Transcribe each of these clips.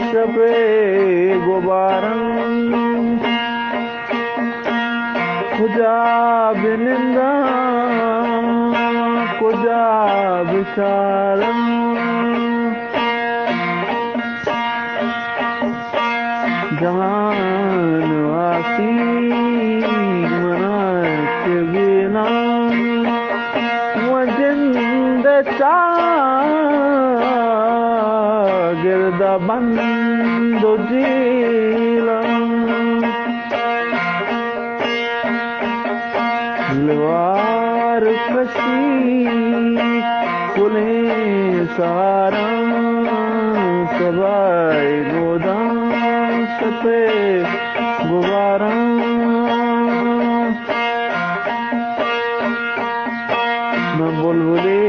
शपे गुबारन कुजा बिनिंदा कुजा बिचारन जहान वासी मना के बिना वो जिंद गिरदा बंद जीलम लवार कशी कुलें सारा सबाई गोदाम सपे गुबारा न बुलबुले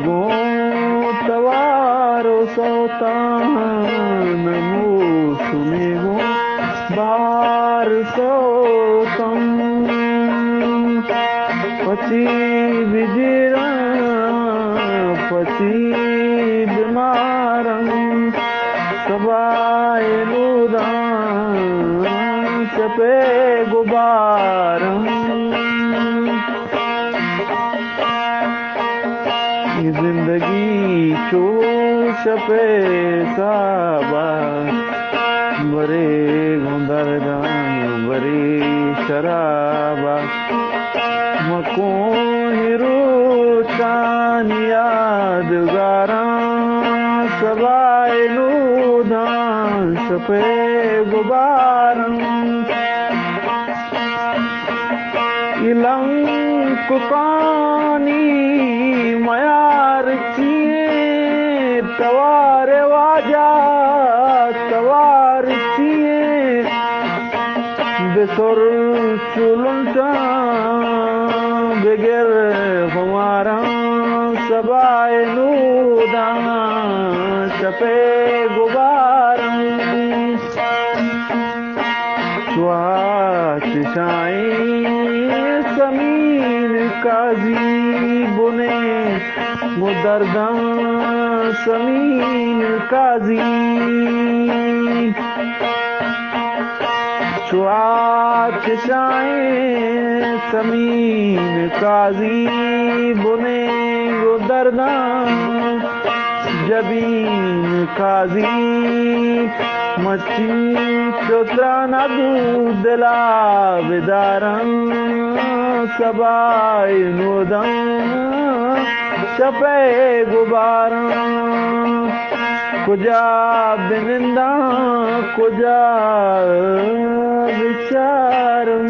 गो तवारो सौतान मूसुमे गो बार सौतम पची बिजरा पची बीमारम सबाए नूदान सपे गुबारम जिंदगी चो शपे साबा बरे गुंदरदान बरे शराबा मको हिरो चान यादगारा सबाए नूदान सपे गुबारम इलंक कानी मयार चिए तवारे वाजा तवार चिए बेसर चुलंटा बेगर हमारा सबाए नूदान चपे गुबारम स्वाच शाई समीन काजी बुने मुदरदा समीन काजी स्वाच शाई समीन काजी बुने मुदरदा जबीन काजी मची चोत्रा नदू दिला विदारम सबाई नूदम शपे गुबारम कुजा बिनिंदा कुजा विचारम